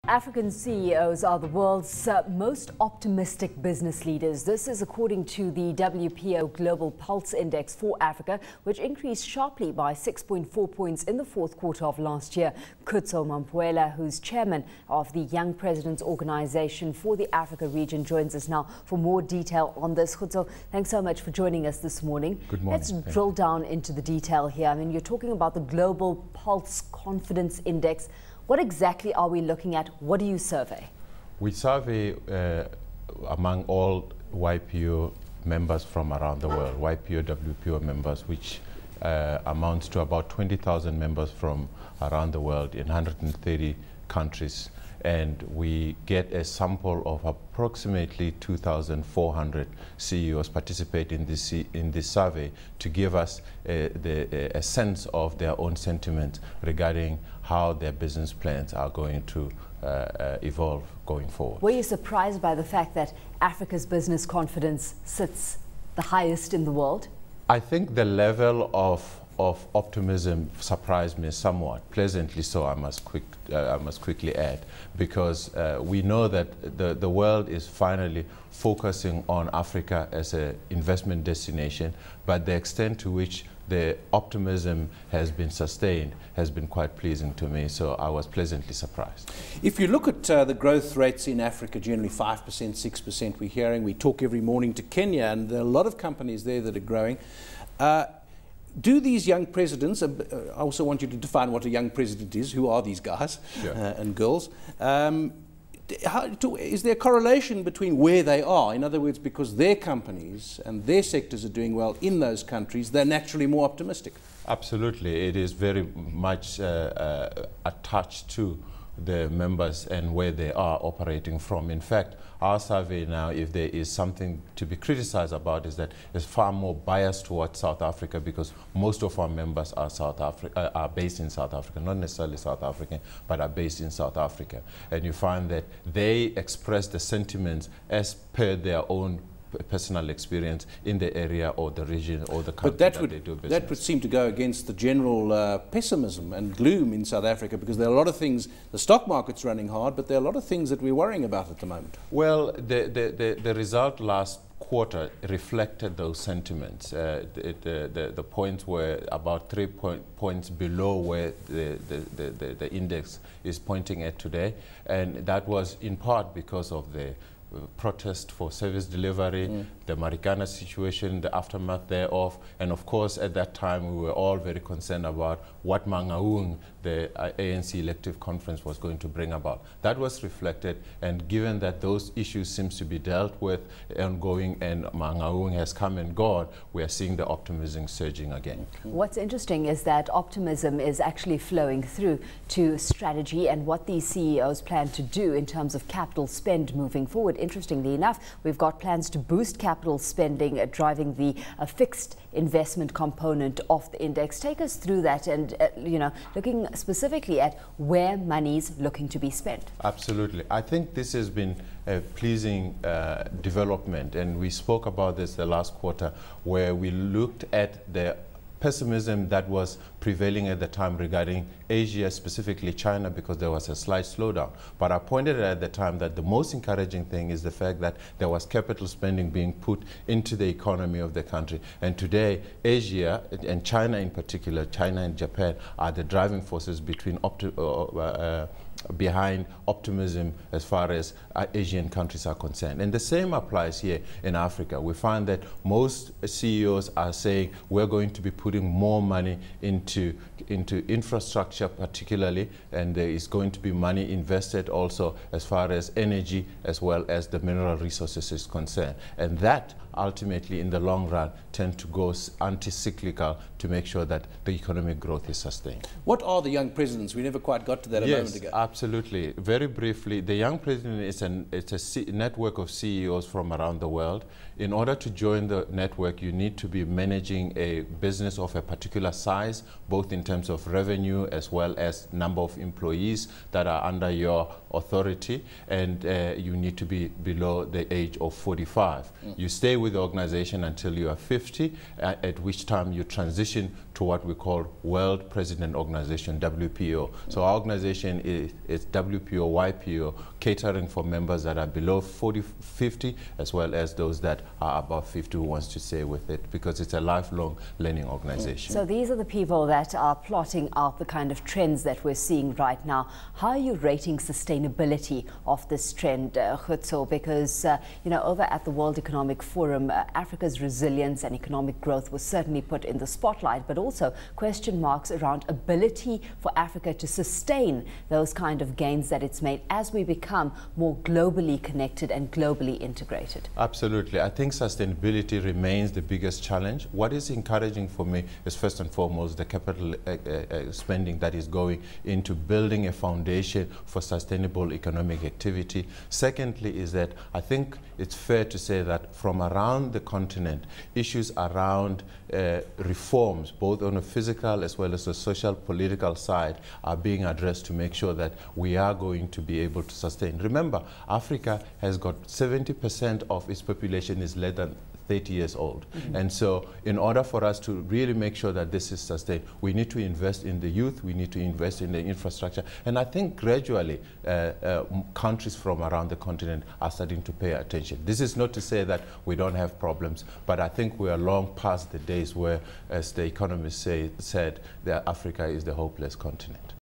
African CEOs are the world's most optimistic business leaders. This is according to the YPO Global Pulse Index for Africa, which increased sharply by 6.4 points in the fourth quarter of last year. Khutso Mampuela, who's chairman of the Young Presidents Organization for the Africa region, joins us now for more detail on this. Khutso, thanks so much for joining us this morning. Good morning. Let's drill down into the detail here. I mean, you're talking about the Global Pulse Confidence Index. What exactly are we looking at? What do you survey? We survey among all YPO members from around the world, YPO, WPO members, which amounts to about 20,000 members from around the world in 130 countries. And we get a sample of approximately 2,400 CEOs participate in this survey to give us a sense of their own sentiment regarding how their business plans are going to evolve going forward. Were you surprised by the fact that Africa's business confidence sits the highest in the world? I think the level of optimism surprised me somewhat, pleasantly so, I must quickly add, because we know that the world is finally focusing on Africa as an investment destination, but the extent to which the optimism has been sustained has been quite pleasing to me, so I was pleasantly surprised. If you look at the growth rates in Africa, generally 5%, 6%, we're hearing, we talk every morning to Kenya, and there are a lot of companies there that are growing. Do these young presidents, I also want you to define what a young president is, who are these guys and girls, is there a correlation between where they are? In other words, because their companies and their sectors are doing well in those countries, they're naturally more optimistic? Absolutely. It is very much attached to the members and where they are operating from. In fact, our survey now, if there is something to be criticized about, is that it's far more biased towards South Africa, because most of our members are are based in South Africa, not necessarily South African, but are based in South Africa. And you find that they express the sentiments as per their own personal experience in the area or the region or the country that they do business. That would seem to go against the general pessimism and gloom in South Africa, because there are a lot of things, the stock market's running hard, but there are a lot of things that we're worrying about at the moment. Well, the result last quarter reflected those sentiments. The points were about 3 points below where the index is pointing at today, and that was in part because of the protest for service delivery, the Marikana situation, the aftermath thereof, and of course at that time we were all very concerned about what Mangaung, the ANC elective conference, was going to bring about. That was reflected, and given that those issues seems to be dealt with ongoing and Mangaung has come and gone, we are seeing the optimism surging again. What's interesting is that optimism is actually flowing through to strategy and what these CEOs plan to do in terms of capital spend moving forward. Interestingly enough, we've got plans to boost capital spending, driving the fixed investment component of the index. Take us through that and, looking specifically at where money's looking to be spent. Absolutely. I think this has been a pleasing development, and we spoke about this the last quarter, where we looked at the pessimism that was prevailing at the time regarding Asia, specifically China, because there was a slight slowdown. But I pointed out at the time that the most encouraging thing is the fact that there was capital spending being put into the economy of the country. And today, Asia, and China in particular, China and Japan, are the driving forces behind optimism as far as Asian countries are concerned. And the same applies here in Africa. We find that most CEOs are saying we're going to be putting more money into infrastructure particularly, and there is going to be money invested also as far as energy as well as the mineral resources is concerned. And that ultimately in the long run tend to go anti-cyclical to make sure that the economic growth is sustained. What are the young presidents? We never quite got to that a moment ago. Absolutely. Very briefly, the Young President is a network of CEOs from around the world. In order to join the network, you need to be managing a business of a particular size, both in terms of revenue as well as number of employees that are under your authority, and you need to be below the age of 45. You stay with the organization until you are 50, at which time you transition to what we call World President Organization, WPO. So our organization is WPO, YPO, catering for members that are below 50, as well as those that are above 50 who wants to stay with it, because it's a lifelong learning organization. So these are the people that are plotting out the kind of trends that we're seeing right now. How are you rating sustainability of this trend, Khutso? Because, you know, over at the World Economic Forum, Africa's resilience and economic growth was certainly put in the spotlight, but also question marks around ability for Africa to sustain those kind of gains that it's made as we become more globally connected and globally integrated. Absolutely. I think sustainability remains the biggest challenge. What is encouraging for me is first and foremost the capital spending that is going into building a foundation for sustainable economic activity. Secondly is that I think it's fair to say that from around the continent, issues around reforms, both on a physical as well as a social political side, are being addressed to make sure that we are going to be able to sustain. Remember, Africa has got 70% of its population is less than 30 years old. And so in order for us to really make sure that this is sustained, we need to invest in the youth, we need to invest in the infrastructure. And I think gradually countries from around the continent are starting to pay attention. This is not to say that we don't have problems, but I think we are long past the days where, as the economists said, that Africa is the hopeless continent.